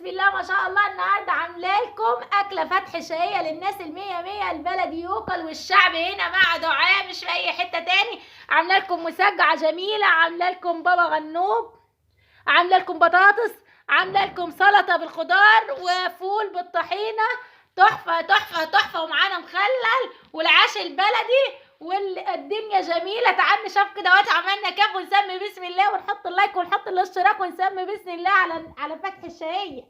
بسم الله ما شاء الله. النهارده عامله لكم اكله فتح شهيه للناس المية مية البلدي يوكل والشعب هنا مع دعاء مش في اي حته تاني. عامله لكم مسجعه جميله، عامله لكم بابا غنوج، عامله لكم بطاطس، عامله لكم سلطه بالخضار وفول بالطحينه. تحفه تحفه تحفه، ومعانا مخلل والعاش البلدي والدنيا جميله. تعال نشوف كده وقت عملنا كيف، ونسمي بسم الله ونحط اللايك ونحط الاشتراك ونسمي بسم الله على فتح الشهيه.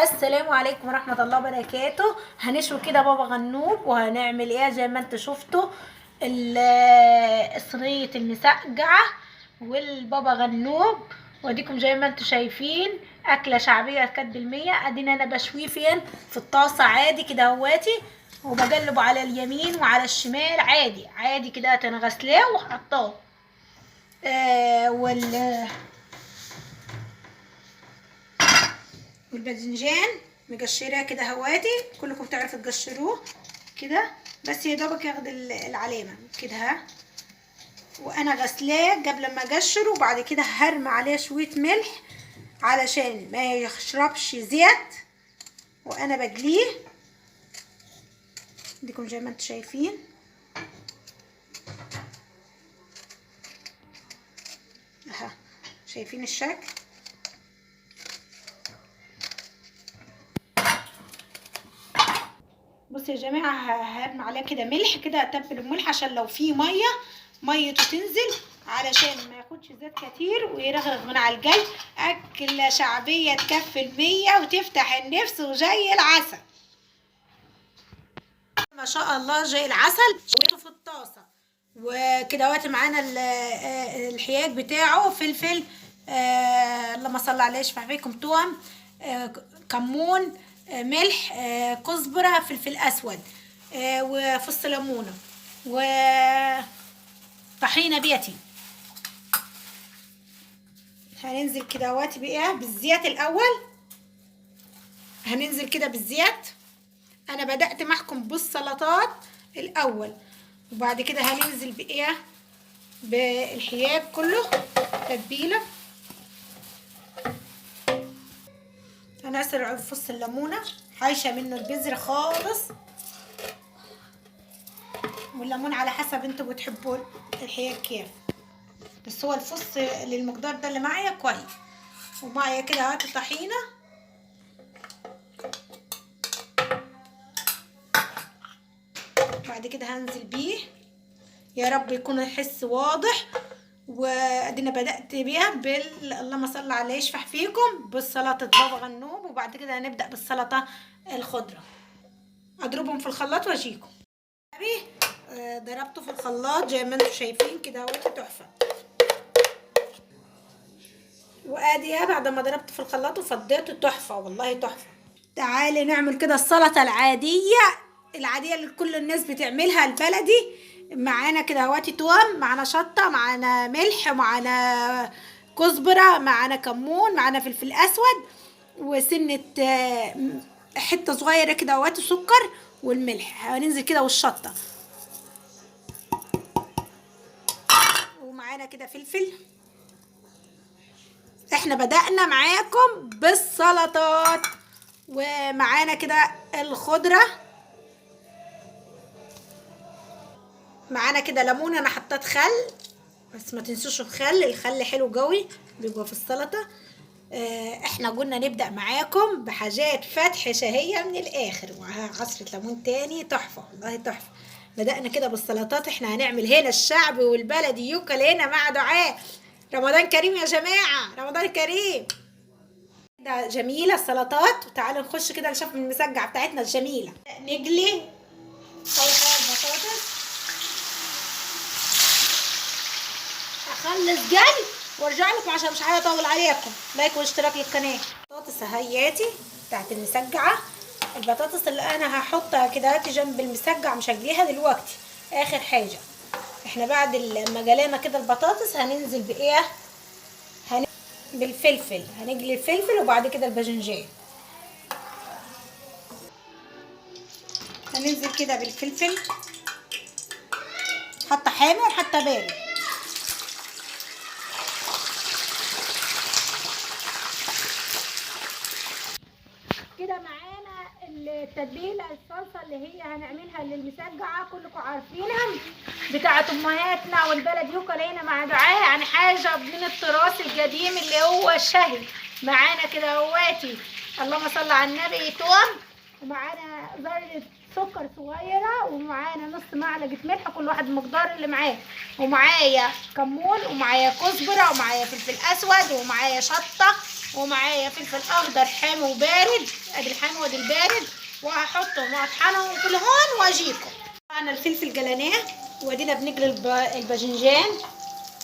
السلام عليكم ورحمه الله وبركاته. هنشوي كده بابا غنوج، وهنعمل ايه زي ما انتوا شفتوا صينيه المسقعه والبابا غنوج. واديكم زي ما انتوا شايفين اكله شعبيه كد المية. ادينا انا بشويه فين؟ في الطاسه عادي كده اهواتي، وبقلبه على اليمين وعلى الشمال عادي عادي كده. انا غسلاه وحطاه والباذنجان مقشراه كده اهواتي. كلكم تعرفوا تقشروه كده، بس يا دوبك ياخد العلامه كده ها. وانا غسلاه قبل ما اقشره، وبعد كده هرمي عليه شويه ملح علشان ما يشربش زيت وانا بقليه. ديكم زي ما انتم شايفين اها، شايفين الشكل. بصوا يا جماعه، هرمي عليه كده ملح كده، اتبل الملح عشان لو في ميته تنزل، علشان ما ياخدش زيت كتير ويرغرغ من على الجلد. اكله شعبيه تكفي المية وتفتح النفس وزي العسل ما شاء الله، زي العسل. في الطاسه وكده وقت معانا الحياج بتاعه فلفل، اللهم صل على يشفع فيكم، توم، كمون، ملح، كزبره، فلفل اسود، وفص ليمونه، وطحينه بيتي. هننزل كده وقت بقى بالزيت الاول. هننزل كده بالزيت. انا بدأت معكم بالسلطات الاول، وبعد كده هننزل بايه؟ بالحياج كله تتبيله. انا اسرع فص الليمونه، حايشه منه البذر خالص، والليمون على حسب انتوا بتحبوا الحياج كيف، بس هو الفص للمقدار ده اللي معايا كويس. ومعايا كده هات الطحينه. بعد كده هنزل بيه، يا رب يكون الحس واضح. وادينا بدأت بيها اللهم صل على يشفح فيكم بالسلطة بابا غنوج، وبعد كده هنبدأ بالسلطة الخضرة. اضربهم في الخلاط واجيكم. ضربته في الخلاط زي ما انتم شايفين كده اهوت، تحفة. وادي بعد ما ضربت في الخلاط وفضيته، تحفة والله تحفة. تعالي نعمل كده السلطة العادية اللي كل الناس بتعملها البلدي. معانا كده اهواتي توم، معانا شطة، معانا ملح، معانا كزبرة، معانا كمون، معانا فلفل اسود، وسنة حتة صغيرة كده اهواتي سكر، والملح هننزل كده، والشطة، ومعانا كده فلفل. احنا بدأنا معاكم بالسلطات، ومعانا كده الخضرة. معانا كده ليمون، انا حطيت خل، بس ما تنسوش الخل حلو قوي بيبقى في السلطه. احنا قلنا نبدا معاكم بحاجات فتح شهيه من الاخر، وعصره ليمون تاني تحفه والله تحفه. بدانا كده بالسلطات. احنا هنعمل هنا الشعبي والبلدي يوكل هنا مع دعاء. رمضان كريم يا جماعه، رمضان كريم. ده جميله السلطات. وتعالوا نخش كده نشوف من المسقعه بتاعتنا الجميله. نقلي اول حاجه البطاطس، اخلص جري وارجع لكم عشان مش عايزه اطول عليكم. لايك واشتراك للقناه. البطاطس اهياتي بتاعت المسقعه. البطاطس اللي انا هحطها كده جنب المسقعه، مش هجليها دلوقتي، اخر حاجه. احنا بعد ما جلينا كده البطاطس هننزل بايه؟ بالفلفل. هنجلي الفلفل وبعد كده الباذنجان. هننزل كده بالفلفل، حتى حامي وحتى بارد. كده معانا التتبيله الصلصه اللي هي هنعملها للمسجعه كلكم عارفينها بتاعه امهاتنا والبلد يوكل هنا مع دعاء، يعني حاجه من التراث القديم اللي هو الشهي. معانا كده اهواتي اللهم صل على النبي توم، ومعانا ذره سكر صغيره، ومعانا نص معلقه ملح، كل واحد المقدار اللي معاه، ومعايا كمون، ومعايا كزبره، ومعايا فلفل اسود، ومعايا شطه، ومعايا فلفل اخضر حامي وبارد، ادي الحامي وادي البارد، وهحطهم واطحنهم في الهون واجيكم. معانا الفلفل جلاناه، وادينا بنجلي الباذنجان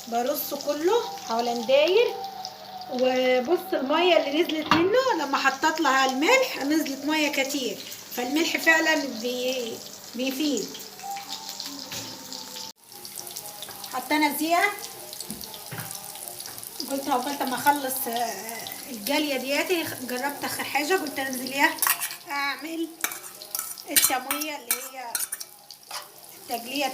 برصه كله حوالين داير. وبص الميه اللي نزلت منه لما حطيت لها الملح نزلت ميه كتير، فالملح فعلا بيفيد. حطينا زيت، قلت اما اخلص الجاليه دياتي جربت اخر حاجه قلت انزل اعمل التمويه اللي هي التجليه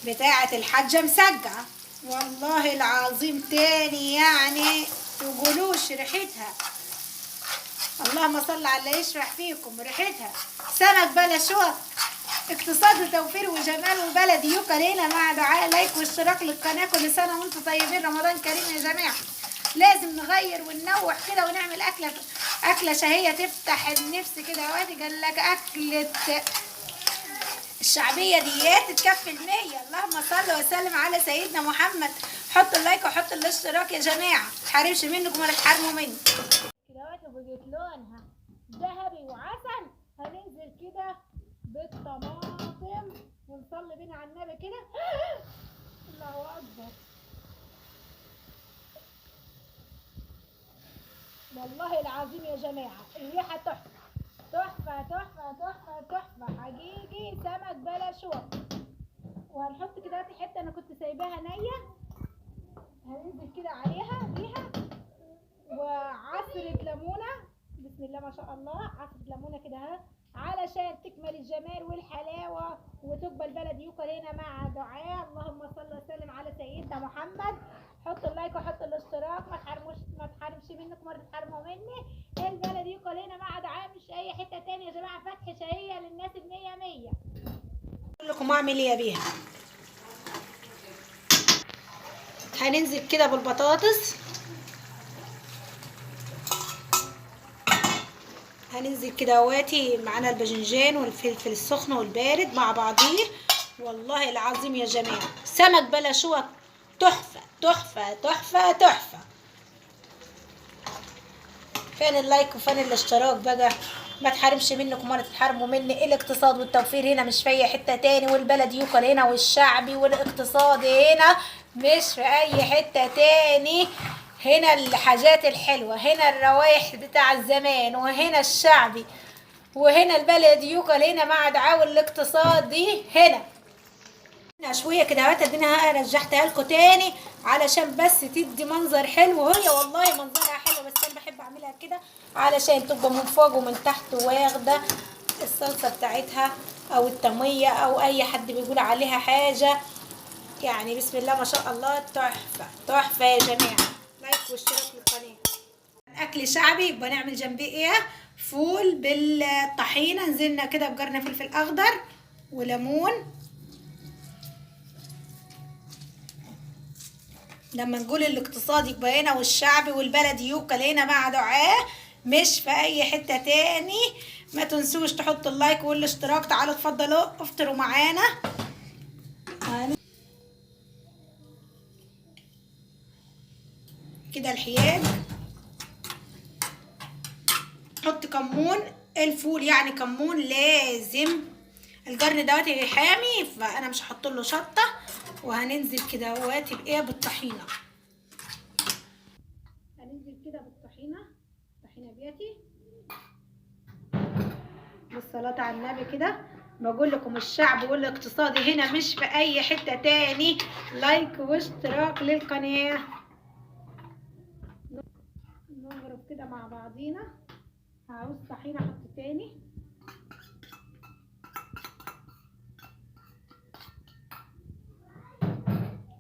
بتاعه الحاجه مسجعه. والله العظيم تاني يعني تقولوش ريحتها، اللهم صل على اللي يشرح فيكم، ريحتها سمك بلا شوط. اقتصاد وتوفير وجمال وبلد يوكل هنا مع دعاء لايك واشتراك للقناه. كل سنه وانتم طيبين، رمضان كريم يا جماعه. لازم نغير وننوع كده ونعمل اكله شهيه تفتح النفس كده. وادي قال لك اكله الشعبيه ديات تكفي المية. اللهم صل وسلم على سيدنا محمد. حطوا اللايك وحطوا الاشتراك يا جماعه، متحرمش منكم ولا تحرموا مني. كده بقت لونها ذهبي وعسل. هننزل كده بالطماطم ونصلي بينا على النبي كده. الله اكبر، والله العظيم يا جماعه الريحه تحفه تحفه تحفه تحفه تحفه حقيقي، سمك بلا شوط. وهنحط كده حته انا كنت سايباها نيه، هننزل كده عليها بيها، وعصره ليمونه، بسم الله ما شاء الله، عصره ليمونه كده اهي علشان تكمل الجمال والحلاوه وتقبل بلد يوكل هنا مع دعاء. اللهم صل وسلم على سيدنا محمد. حطوا اللايك وحطوا الاشتراك، ما تحرمش منكم ولا تحرموا مني. البلد يوكل هنا مع دعاء، مش اي حته تانية يا جماعه، فتح شهيه للناس المية مية. اقول لكم اعمل ايه بيها. هننزل كده بالبطاطس، هننزل كده اهواتي معانا الباذنجان والفلفل السخن والبارد مع بعضيه. والله العظيم يا جماعه سمك بلا شوط، تحفه تحفه تحفه تحفه. فين اللايك وفين الاشتراك بقى؟ ما تحرمش منكم ولا تتحرموا مني. الاقتصاد والتوفير هنا مش في اي حته تاني، والبلد يوكل هنا، والشعبي والاقتصاد هنا مش في اي حته تاني. هنا الحاجات الحلوه، هنا الروايح بتاع الزمان، وهنا الشعبي، وهنا البلد يوكل هنا مع دعاوى الاقتصاد دي هنا. شويه كده اهوت اديناها رجعتها لكم تاني علشان بس تدي منظر حلو، وهي والله منظرها حلو، بس انا بحب اعملها كده علشان تبقى من فوق ومن تحت واخده الصلصه بتاعتها او التميه او اي حد بيقول عليها حاجه. يعني بسم الله ما شاء الله تحفه تحفه يا جماعه. لايك واشتراك للقناه. اكل شعبي يبقى نعمل جنبيه ايه؟ فول بالطحينه، نزلنا كده بقرن فلفل اخضر وليمون. لما نقول الاقتصاد يبقى هنا، والشعبي والبلدي يوكل هنا مع دعاء، مش في اي حته تاني. ما تنسوش تحطوا اللايك والاشتراك. تعالوا اتفضلوا افطروا معانا. كده الحياج، حط كمون. الفول يعني كمون لازم. القرن دوت حامي فانا مش هحط له شطه. وهننزل كده اهواتي بايه؟ بالطحينه. هننزل كده بالطحينه، طحينه بيتي بالصلاه على النبي كده. بقول لكم الشعب والاقتصادي هنا مش في اي حته تاني. لايك واشتراك للقناه. نضرب كده مع بعضينا. هعوز طحينه احط تاني.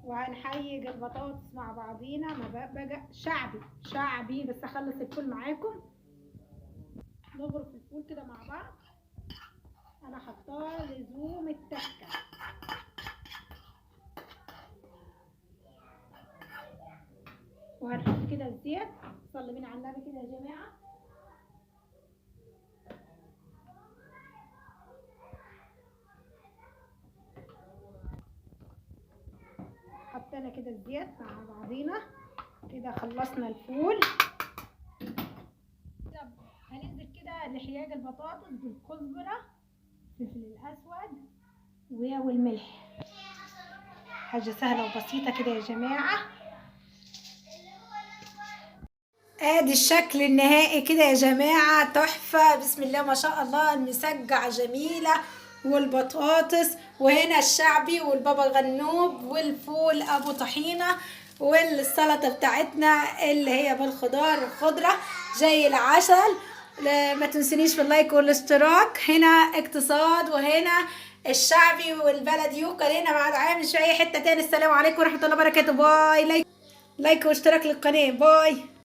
وهنحيج البطاطس مع بعضينا. ما بقى شعبي شعبي، بس اخلص الفول معاكم. نغرف الفول كده مع بعض. انا حطاه لزوم التكه. وهنحط كده الزيت. صلي بينا على النبي كده يا جماعه. حطينا كده الزيت مع بعضينا كده. خلصنا الفول. هننزل كده لحياج البطاطس بالكزبره، الفلفل الاسود والملح. حاجه سهله وبسيطه كده يا جماعه. ادي الشكل النهائي كده يا جماعه، تحفه بسم الله ما شاء الله. المسجع جميله والبطاطس، وهنا الشعبي والبابا غنوج والفول ابو طحينه، والسلطه بتاعتنا اللي هي بالخضار والخضره زي العسل. ما تنسونيش في اللايك والاشتراك. هنا اقتصاد، وهنا الشعبي والبلدي يوكل. هنا بعد عام مش في اي حته تاني. السلام عليكم ورحمه الله وبركاته. باي. لايك واشتراك للقناه. باي.